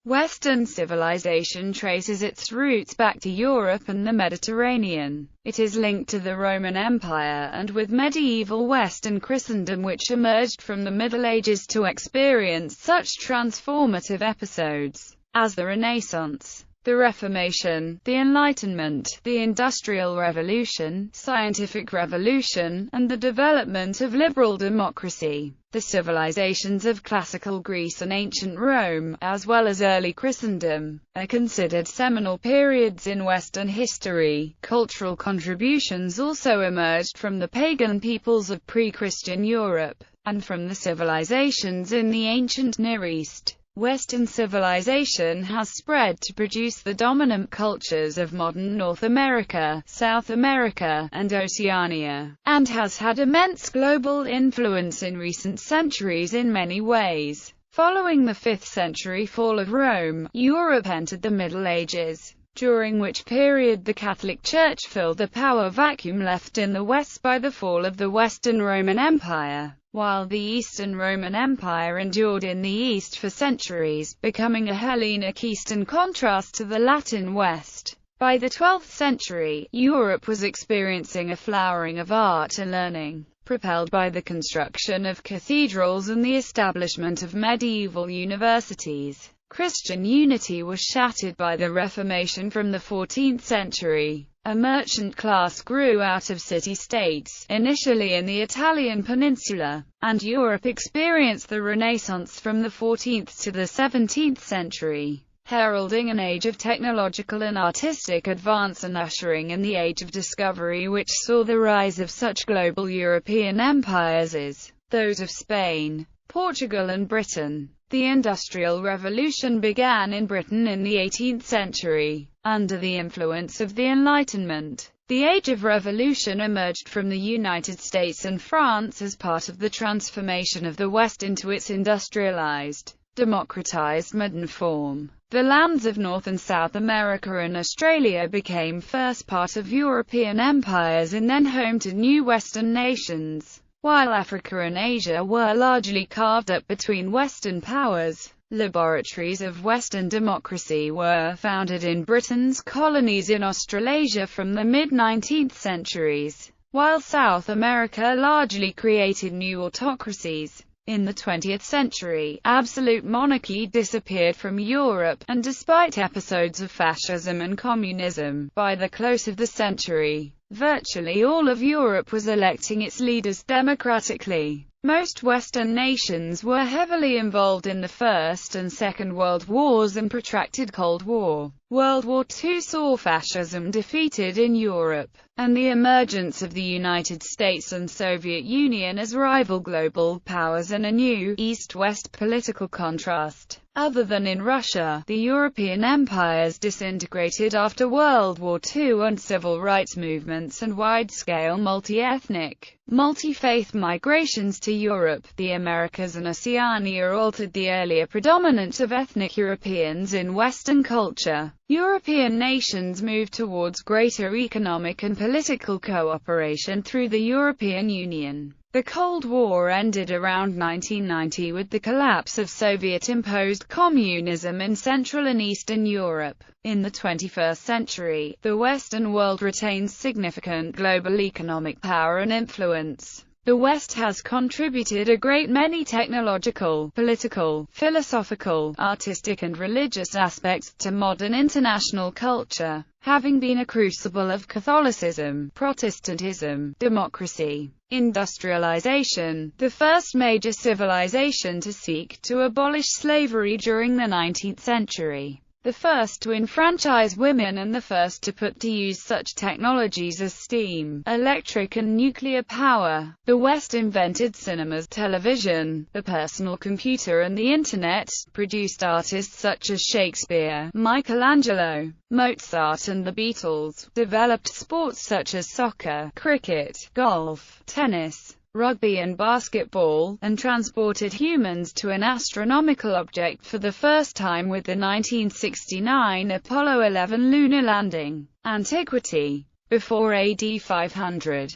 Western civilization traces its roots back to Europe and the Mediterranean. It is linked to the Roman Empire and with medieval Western Christendom, which emerged from the Middle Ages to experience such transformative episodes as the Renaissance, the Reformation, the Enlightenment, the Industrial Revolution, Scientific Revolution, and the development of liberal democracy. The civilizations of classical Greece and ancient Rome, as well as early Christendom, are considered seminal periods in Western history. Cultural contributions also emerged from the pagan peoples of pre-Christian Europe, and from the civilizations in the ancient Near East. Western civilization has spread to produce the dominant cultures of modern North America, South America, and Oceania, and has had immense global influence in recent centuries in many ways. Following the 5th century fall of Rome, Europe entered the Middle Ages, during which period the Catholic Church filled the power vacuum left in the West by the fall of the Western Roman Empire, while the Eastern Roman Empire endured in the East for centuries, becoming a Hellenic East in contrast to the Latin West. By the 12th century, Europe was experiencing a flowering of art and learning, propelled by the construction of cathedrals and the establishment of medieval universities. Christian unity was shattered by the Reformation from the 14th century. A merchant class grew out of city-states, initially in the Italian peninsula, and Europe experienced the Renaissance from the 14th to the 17th century, heralding an age of technological and artistic advance and ushering in the Age of Discovery, which saw the rise of such global European empires as those of Spain, Portugal and Britain. The Industrial Revolution began in Britain in the 18th century, under the influence of the Enlightenment. The Age of Revolution emerged from the United States and France as part of the transformation of the West into its industrialized, democratized modern form. The lands of North and South America and Australia became first part of European empires and then home to new Western nations, while Africa and Asia were largely carved up between Western powers. Laboratories of Western democracy were founded in Britain's colonies in Australasia from the mid-19th centuries, while South America largely created new autocracies. In the 20th century, absolute monarchy disappeared from Europe, and despite episodes of fascism and communism, by the close of the century, virtually all of Europe was electing its leaders democratically. Most Western nations were heavily involved in the First and Second World Wars and protracted Cold War. World War II saw fascism defeated in Europe, and the emergence of the United States and Soviet Union as rival global powers and a new East-West political contrast. Other than in Russia, the European empires disintegrated after World War II, and civil rights movements and wide-scale multi-ethnic, multi-faith migrations to Europe, the Americas and Oceania altered the earlier predominance of ethnic Europeans in Western culture. European nations moved towards greater economic and political cooperation through the European Union. The Cold War ended around 1990 with the collapse of Soviet-imposed communism in Central and Eastern Europe. In the 21st century, the Western world retains significant global economic power and influence. The West has contributed a great many technological, political, philosophical, artistic and religious aspects to modern international culture, having been a crucible of Catholicism, Protestantism, democracy, industrialization, the first major civilization to seek to abolish slavery during the 19th century, the first to enfranchise women and the first to put to use such technologies as steam, electric and nuclear power. The West invented cinemas, television, the personal computer and the Internet, produced artists such as Shakespeare, Michelangelo, Mozart and the Beatles, developed sports such as soccer, cricket, golf, tennis, rugby and basketball, and transported humans to an astronomical object for the first time with the 1969 Apollo 11 lunar landing. Antiquity. Before AD 500,